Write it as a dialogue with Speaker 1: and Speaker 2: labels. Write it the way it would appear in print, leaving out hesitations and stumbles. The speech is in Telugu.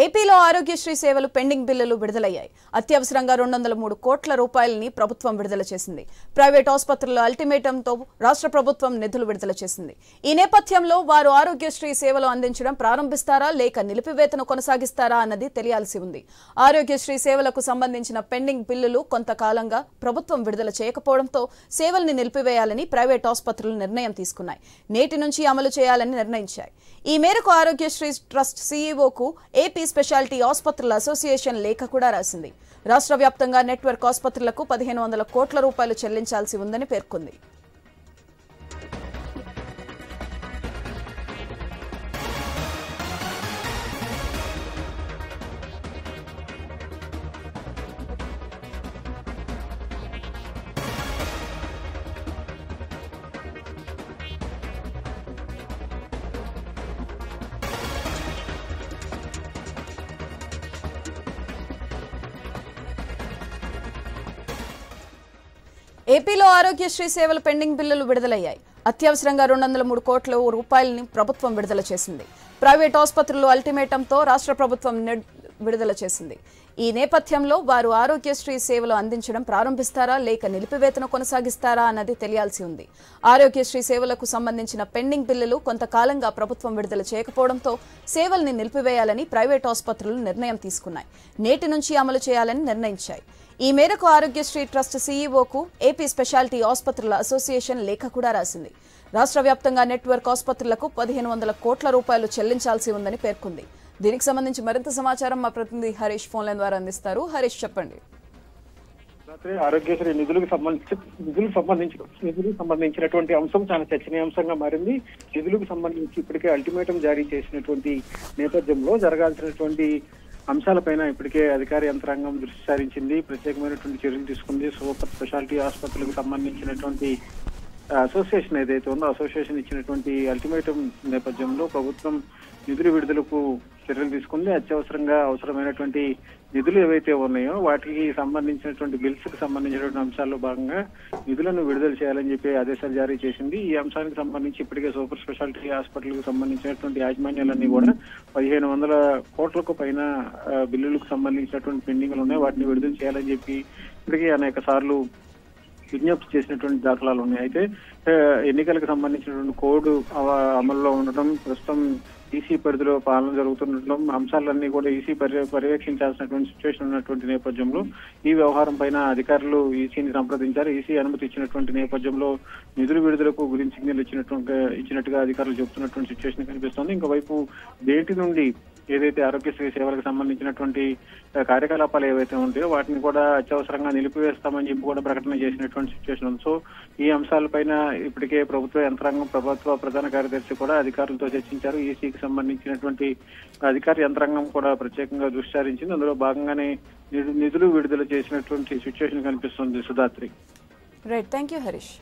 Speaker 1: ఏపీలో ఆరోగ్యశ్రీ సేవలు పెండింగ్ బిల్లులు విడుదలయ్యాయి. అత్యవసరంగా 203 కోట్ల రూపాయలని ప్రభుత్వం విడుదల చేసింది. ప్రైవేట్ ఆసుపత్రుల అల్టిమేటంతో రాష్ట్ర ప్రభుత్వం నిధులు విడుదల చేసింది. ఈ నేపథ్యంలో వారు ఆరోగ్యశ్రీ సేవలు అందించడం ప్రారంభిస్తారా లేక నిలిపివేతను కొనసాగిస్తారా అన్నది తెలియాల్సి ఉంది. ఆరోగ్యశ్రీ సేవలకు సంబంధించిన పెండింగ్ బిల్లులు కొంతకాలంగా ప్రభుత్వం విడుదల చేయకపోవడంతో సేవల్ని నిలిపివేయాలని ప్రైవేట్ ఆసుపత్రులు నిర్ణయం తీసుకున్నాయి. నేటి నుంచి అమలు చేయాలని నిర్ణయించాయి. ఈ మేరకు ఆరోగ్యశ్రీ ట్రస్ట్ సీఈఓకు ఏపీ స్పెషాలిటీ ఆసుపత్రుల అసోసియేషన్ లేఖ కూడా రాసింది. రాష్ట్ర వ్యాప్తంగా నెట్వర్క్ ఆసుపత్రులకు 1500 కోట్ల రూపాయలు చెల్లించాల్సి ఉందని పేర్కొంది. ఏపీలో ఆరోగ్యశ్రీ సేవల పెండింగ్ బిల్లులు విడుదలయ్యాయి. అత్యవసరంగా 203 కోట్ల రూపాయలని ప్రభుత్వం విడుదల చేసింది. ప్రైవేట్ ఆసుపత్రులు అల్టిమేటంతో రాష్ట్ర ప్రభుత్వం విడుదల చేసింది. ఈ నేపథ్యంలో వారు ఆరోగ్యశ్రీ సేవలు అందించడం ప్రారంభిస్తారా లేక నిలిపివేతను కొనసాగిస్తారా అన్నది తెలియాల్సి ఉంది. ఆరోగ్యశ్రీ సేవలకు సంబంధించిన పెండింగ్ బిల్లులు కొంతకాలంగా ప్రభుత్వం విడుదల చేయకపోవడంతో సేవల్ని నిలిపివేయాలని ప్రైవేట్ ఆసుపత్రులు నిర్ణయం తీసుకున్నాయి. నేటి నుంచి అమలు చేయాలని నిర్ణయించాయి. ఈ మేరకు ఆరోగ్యశ్రీ ట్రస్ట్ సీఈఓకు ఏపీ స్పెషాలిటీ ఆసుపత్రుల అసోసియేషన్ లేఖ కూడా రాసింది. రాష్ట్ర వ్యాప్తంగా నెట్వర్క్ ఆసుపత్రులకు 1500 కోట్ల రూపాయలు చెల్లించాల్సి ఉందని పేర్కొంది. దీనికి సంబంధించి మరింత సమాచారం మా ప్రతినిధి హరీష్ ఫోన్ లైన్ ద్వారా అందిస్తారు. హరీష్, చెప్పండి.
Speaker 2: ఆరోగ్యశ్రీ నిధులకు సంబంధించినటువంటి అంశం చాలా చర్చనీయాంశంగా మారింది. నిధులకు సంబంధించి ఇప్పటికే అల్టిమేటం జారీ చేసినటువంటి నేపథ్యంలో జరగాల్సినటువంటి అంశాలపైన ఇప్పటికే అధికార యంత్రాంగం దృష్టి సారించింది. ప్రత్యేకమైనటువంటి చర్యలు తీసుకుంది. సూపర్ స్పెషాలిటీ ఆసుపత్రులకు సంబంధించినటువంటి అసోసియేషన్ ఏదైతే ఉందో అసోసియేషన్ ఇచ్చినటువంటి అల్టిమేటం నేపథ్యంలో ప్రభుత్వం నిధుల విడుదలకు చర్యలు తీసుకుంది. అత్యవసరంగా అవసరమైనటువంటి నిధులు ఏవైతే ఉన్నాయో వాటికి సంబంధించినటువంటి బిల్స్ కి సంబంధించినటువంటి అంశాల్లో భాగంగా నిధులను విడుదల చేయాలని చెప్పి ఆదేశాలు జారీ చేసింది. ఈ అంశానికి సంబంధించి ఇప్పటికే సూపర్ స్పెషాలిటీ హాస్పిటల్కి సంబంధించినటువంటి యాజమాన్యాలన్నీ కూడా 1500 కోట్లకు పైన బిల్లులకు సంబంధించినటువంటి పెండింగ్లు ఉన్నాయి. వాటిని విడుదల చేయాలని చెప్పి ఇప్పటికే అనేక సార్లు విజ్ఞప్తి చేసినటువంటి దాఖలాలు ఉన్నాయి. అయితే ఎన్నికలకు సంబంధించినటువంటి కోడ్ అమల్లో ఉండటం, ప్రస్తుతం ఈసీ పరిధిలో పాలన జరుగుతుండటం, అంశాలన్నీ కూడా ఈసీ పర్యవేక్షించాల్సినటువంటి సిచ్యువేషన్ ఉన్నటువంటి నేపథ్యంలో ఈ వ్యవహారం పైన అధికారులు ఈసీని సంప్రదించారు. ఈసీ అనుమతి ఇచ్చినటువంటి నేపథ్యంలో నిధుల విడుదలకు గ్రీన్ సిగ్నల్ ఇచ్చినట్టుగా అధికారులు చెబుతున్నటువంటి సిచ్యువేషన్ కనిపిస్తోంది. ఇంకోవైపు దేటి నుండి ఏదైతే ఆరోగ్యశ్రీ సేవలకు సంబంధించినటువంటి కార్యకలాపాలు ఏవైతే ఉంటాయో వాటిని కూడా అత్యవసరంగా నిలిపివేస్తామని చెప్పి కూడా ప్రకటన చేసినటువంటి సిచ్యువేషన్ ఉంది. సో ఈ అంశాలపైన ఇప్పటికే ప్రభుత్వ యంత్రాంగం, ప్రభుత్వ ప్రధాన కార్యదర్శి కూడా అధికారులతో చర్చించారు. ఈసీకి సంబంధించినటువంటి అధికార యంత్రాంగం కూడా ప్రత్యేకంగా దృష్టి సారించింది. అందులో భాగంగానే నిధులు విడుదల చేసినటువంటి సిచ్యువేషన్ కనిపిస్తుంది. Sudhatri.
Speaker 1: Right, thank you Harish.